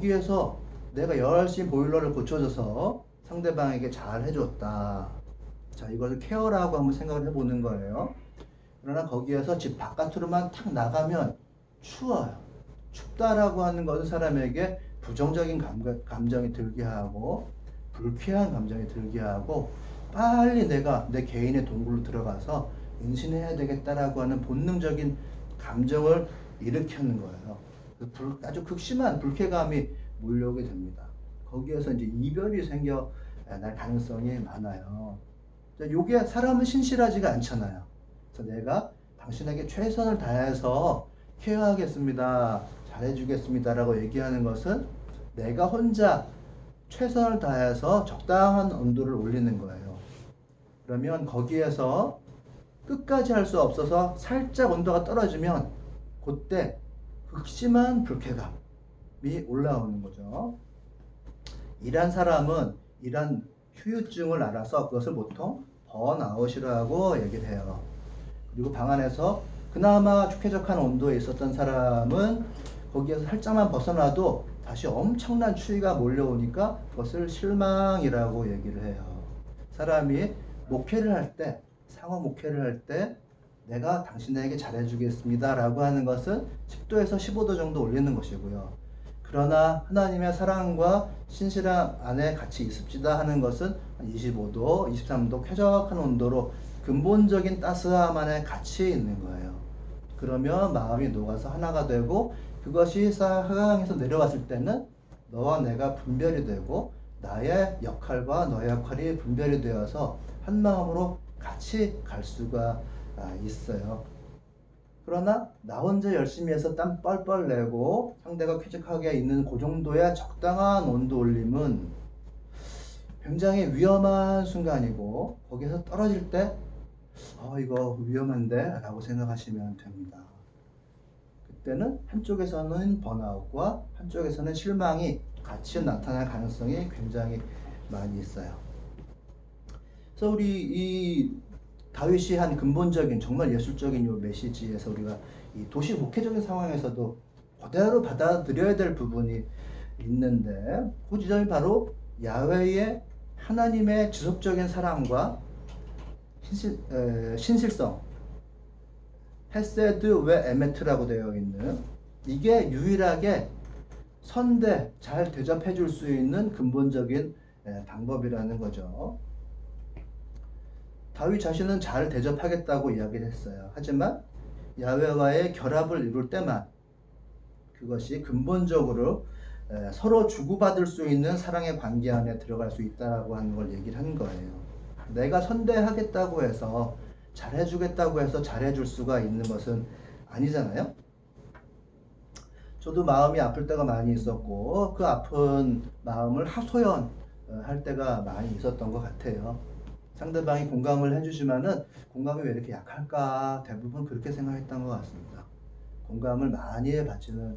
거기에서 내가 열심히 보일러를 고쳐줘서 상대방에게 잘 해줬다. 자, 이것을 케어라고 한번 생각을 해보는 거예요. 그러나 거기에서 집 바깥으로만 탁 나가면 추워요. 춥다라고 하는 것은 사람에게 부정적인 감정이 들게 하고 불쾌한 감정이 들게 하고 빨리 내가 내 개인의 동굴로 들어가서 은신해야 되겠다라고 하는 본능적인 감정을 일으키는 거예요. 아주 극심한 불쾌감이 몰려오게 됩니다. 거기에서 이제 이별이 생겨날 가능성이 많아요. 요게 사람은 신실하지가 않잖아요. 그래서 내가 당신에게 최선을 다해서 케어하겠습니다. 잘해주겠습니다. 라고 얘기하는 것은 내가 혼자 최선을 다해서 적당한 온도를 올리는 거예요. 그러면 거기에서 끝까지 할 수 없어서 살짝 온도가 떨어지면 그때 극심한 불쾌감이 올라오는 거죠. 이런 사람은 이런 후유증을 알아서 그것을 보통 번아웃이라고 얘기를 해요. 그리고 방 안에서 그나마 쾌적한 온도에 있었던 사람은 거기에서 살짝만 벗어나도 다시 엄청난 추위가 몰려오니까 그것을 실망이라고 얘기를 해요. 사람이 목회를 할 때, 상호 목회를 할 때 내가 당신에게 잘해주겠습니다 라고 하는 것은 10도에서 15도 정도 올리는 것이고요. 그러나 하나님의 사랑과 신실함 안에 같이 있읍시다 하는 것은 25도, 23도 쾌적한 온도로 근본적인 따스함 안에 같이 있는 거예요. 그러면 마음이 녹아서 하나가 되고 그것이 하강에서 내려왔을 때는 너와 내가 분별이 되고 나의 역할과 너의 역할이 분별이 되어서 한 마음으로 같이 갈 수가 있어요. 그러나 나 혼자 열심히 해서 땀 뻘뻘 내고 상대가 쾌적하게 있는 그 정도의 적당한 온도 올림은 굉장히 위험한 순간이고 거기서 떨어질 때 이거 위험한데 라고 생각하시면 됩니다. 그때는 한쪽에서는 번아웃과 한쪽에서는 실망이 같이 나타날 가능성이 굉장히 많이 있어요. 그래서 우리 이 다윗이 한 근본적인 정말 예술적인 요 메시지에서 우리가 이 도시 목회적인 상황에서도 그대로 받아들여야 될 부분이 있는데 그 지점이 바로 야훼의 하나님의 지속적인 사랑과 신실성, 헤세드 웨 에메트라고 되어 있는 이게 유일하게 선대 잘 대접해 줄 수 있는 근본적인 방법이라는 거죠. 다윗 자신은 잘 대접하겠다고 이야기를 했어요. 하지만 야훼와의 결합을 이룰 때만 그것이 근본적으로 서로 주고받을 수 있는 사랑의 관계 안에 들어갈 수 있다고 하는 걸 얘기를 한 거예요. 내가 선대하겠다고 해서 잘해주겠다고 해서 잘해줄 수가 있는 것은 아니잖아요. 저도 마음이 아플 때가 많이 있었고 그 아픈 마음을 하소연할 때가 많이 있었던 것 같아요. 상대방이 공감을 해주지만은 공감이 왜 이렇게 약할까 대부분 그렇게 생각했던 것 같습니다. 공감을 많이 받지는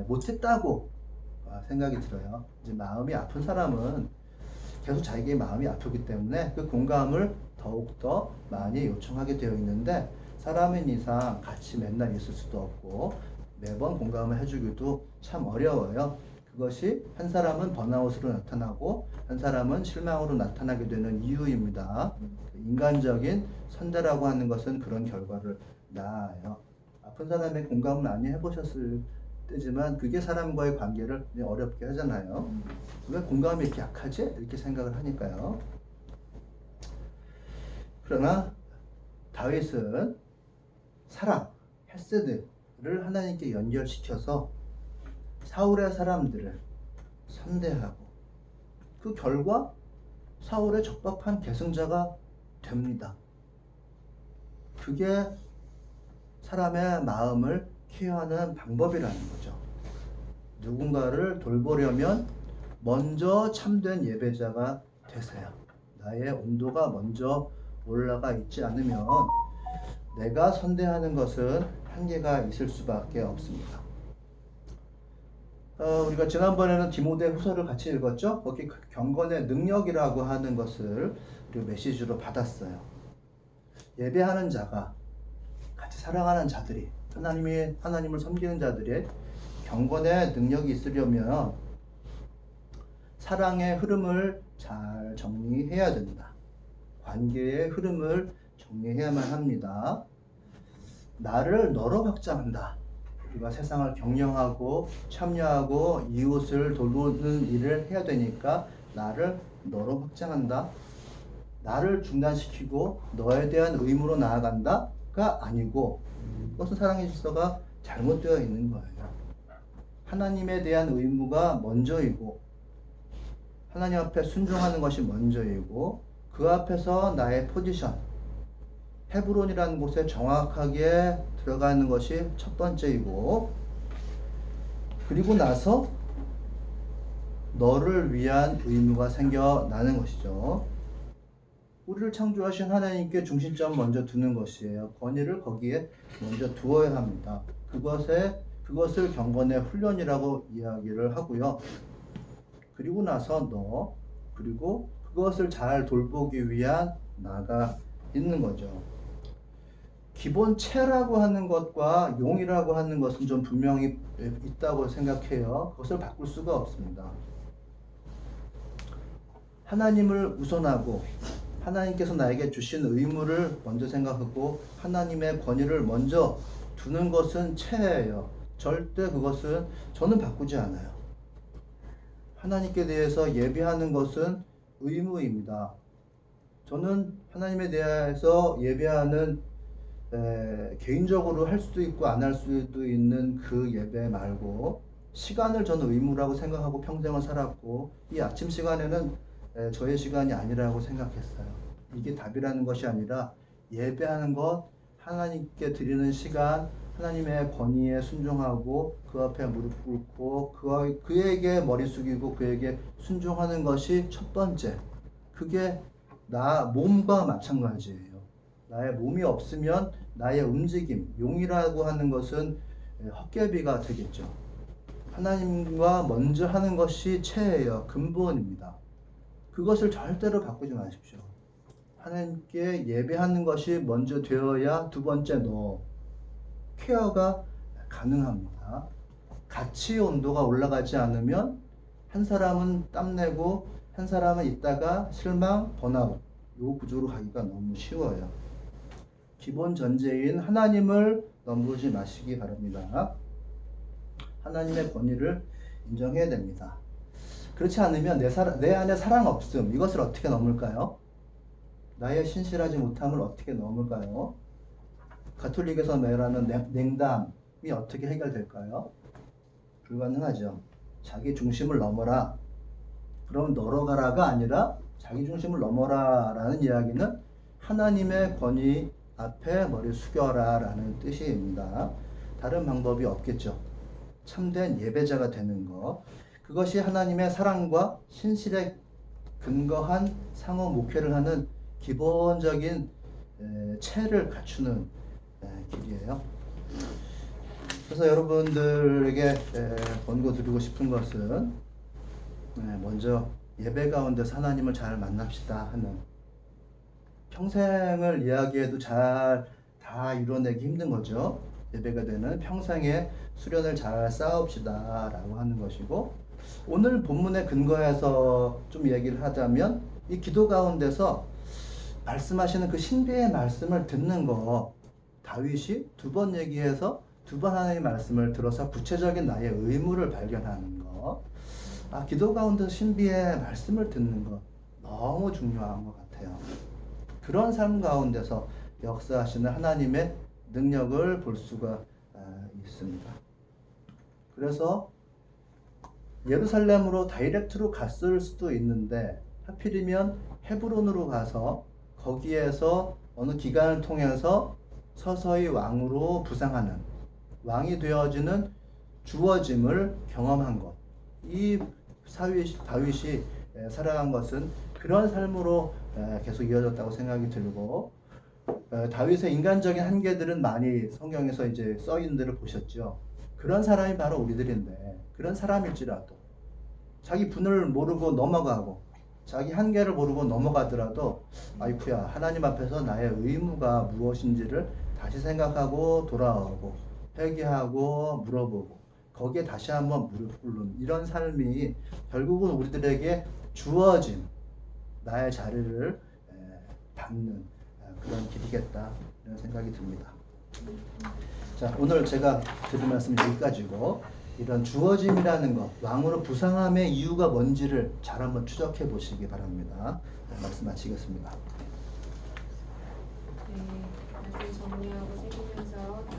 못했다고 생각이 들어요. 이제 마음이 아픈 사람은 계속 자기의 마음이 아프기 때문에 그 공감을 더욱더 많이 요청하게 되어 있는데 사람인 이상 같이 맨날 있을 수도 없고 매번 공감을 해주기도 참 어려워요. 그것이 한 사람은 번아웃으로 나타나고 한 사람은 실망으로 나타나게 되는 이유입니다. 인간적인 선대라고 하는 것은 그런 결과를 낳아요. 아픈 사람의 공감을 많이 해보셨을 때지만 그게 사람과의 관계를 어렵게 하잖아요. 왜 공감이 이렇게 약하지? 이렇게 생각을 하니까요. 그러나 다윗은 사랑, 헤세드를 하나님께 연결시켜서 사울의 사람들을 선대하고 그 결과 사울의 적법한 계승자가 됩니다. 그게 사람의 마음을 케어하는 방법이라는 거죠. 누군가를 돌보려면 먼저 참된 예배자가 되세요. 나의 온도가 먼저 올라가 있지 않으면 내가 선대하는 것은 한계가 있을 수밖에 없습니다. 우리가 지난번에는 디모데 후서를 같이 읽었죠? 거기 경건의 능력이라고 하는 것을 우리 메시지로 받았어요. 예배하는 자가 같이 사랑하는 자들이 하나님을 섬기는 자들의 경건의 능력이 있으려면 사랑의 흐름을 잘 정리해야 된다. 관계의 흐름을 정리해야만 합니다. 나를 너로 확장한다. 우리가 세상을 경영하고 참여하고 이웃을 돌보는 일을 해야 되니까 나를 너로 확장한다. 나를 중단시키고 너에 대한 의무로 나아간다가 아니고 그것은 사랑의 질서가 잘못되어 있는 거예요. 하나님에 대한 의무가 먼저이고 하나님 앞에 순종하는 것이 먼저이고 그 앞에서 나의 포지션 헤브론이라는 곳에 정확하게 들어가는 것이 첫 번째이고 그리고 나서 너를 위한 의무가 생겨나는 것이죠. 우리를 창조하신 하나님께 중심점 먼저 두는 것이에요. 권위를 거기에 먼저 두어야 합니다. 그것을 경건의 훈련이라고 이야기를 하고요. 그리고 나서 그리고 그것을 잘 돌보기 위한 나가 있는 거죠. 기본 체라고 하는 것과 용이라고 하는 것은 좀 분명히 있다고 생각해요. 그것을 바꿀 수가 없습니다. 하나님을 우선하고 하나님께서 나에게 주신 의무를 먼저 생각하고 하나님의 권위를 먼저 두는 것은 체예요. 절대 그것은 저는 바꾸지 않아요. 하나님께 대해서 예배하는 것은 의무입니다. 저는 하나님에 대해서 예배하는 개인적으로 할 수도 있고 안 할 수도 있는 그 예배 말고 시간을 저는 의무라고 생각하고 평생을 살았고 이 아침 시간에는 저의 시간이 아니라고 생각했어요. 이게 답이라는 것이 아니라 예배하는 것, 하나님께 드리는 시간, 하나님의 권위에 순종하고 그 앞에 무릎 꿇고 그에게 머리 숙이고 그에게 순종하는 것이 첫 번째. 그게 나 몸과 마찬가지예요. 나의 몸이 없으면 나의 움직임, 용이라고 하는 것은 헛개비가 되겠죠. 하나님과 먼저 하는 것이 체예요. 근본입니다. 그것을 절대로 바꾸지 마십시오. 하나님께 예배하는 것이 먼저 되어야 두 번째 케어가 가능합니다. 같이 온도가 올라가지 않으면 한 사람은 땀내고 한 사람은 있다가 실망, 번아웃 이 구조로 가기가 너무 쉬워요. 기본 전제인 하나님을 넘보지 마시기 바랍니다. 하나님의 권위를 인정해야 됩니다. 그렇지 않으면 내 안에 사랑 없음 이것을 어떻게 넘을까요? 나의 신실하지 못함을 어떻게 넘을까요? 가톨릭에서 말하는 냉담이 어떻게 해결될까요? 불가능하죠. 자기 중심을 넘어라. 그럼 널어가라가 아니라 자기 중심을 넘어라 라는 이야기는 하나님의 권위 앞에 머리 숙여라 라는 뜻입니다. 다른 방법이 없겠죠. 참된 예배자가 되는 것. 그것이 하나님의 사랑과 신실에 근거한 상호 목회를 하는 기본적인 체를 갖추는 길이에요. 그래서 여러분들에게 권고드리고 싶은 것은 먼저 예배 가운데서 하나님을 잘 만납시다 하는 평생을 이야기해도 잘 다 이뤄내기 힘든 거죠. 예배가 되는 평생의 수련을 잘 쌓읍시다 라고 하는 것이고 오늘 본문에 근거해서 좀 얘기를 하자면 이 기도 가운데서 말씀하시는 그 신비의 말씀을 듣는 거 다윗이 두 번 얘기해서 두 번 하나님의 말씀을 들어서 구체적인 나의 의무를 발견하는 거 기도 가운데서 신비의 말씀을 듣는 거 너무 중요한 것 같아요. 그런 삶 가운데서 역사하시는 하나님의 능력을 볼 수가 있습니다. 그래서 예루살렘으로 다이렉트로 갔을 수도 있는데 하필이면 헤브론으로 가서 거기에서 어느 기간을 통해서 서서히 왕으로 부상하는 왕이 되어지는 주어짐을 경험한 것. 이 다윗이 살아간 것은 그런 삶으로 계속 이어졌다고 생각이 들고 다윗의 인간적인 한계들은 많이 성경에서 이제 써있는들을 보셨죠. 그런 사람이 바로 우리들인데 그런 사람일지라도 자기 분을 모르고 넘어가고 자기 한계를 모르고 넘어가더라도 아이쿠야 하나님 앞에서 나의 의무가 무엇인지를 다시 생각하고 돌아오고 회개하고 물어보고 거기에 다시 한번 무릎 꿇는 이런 삶이 결국은 우리들에게 주어진 나의 자리를 받는 그런 길이겠다 이런 생각이 듭니다. 자, 오늘 제가 드린 말씀은 여기까지고 이런 주어짐이라는 것, 왕으로 부상함의 이유가 뭔지를 잘 한번 추적해 보시기 바랍니다. 말씀 마치겠습니다. 네, 말씀 정리하고 새기면서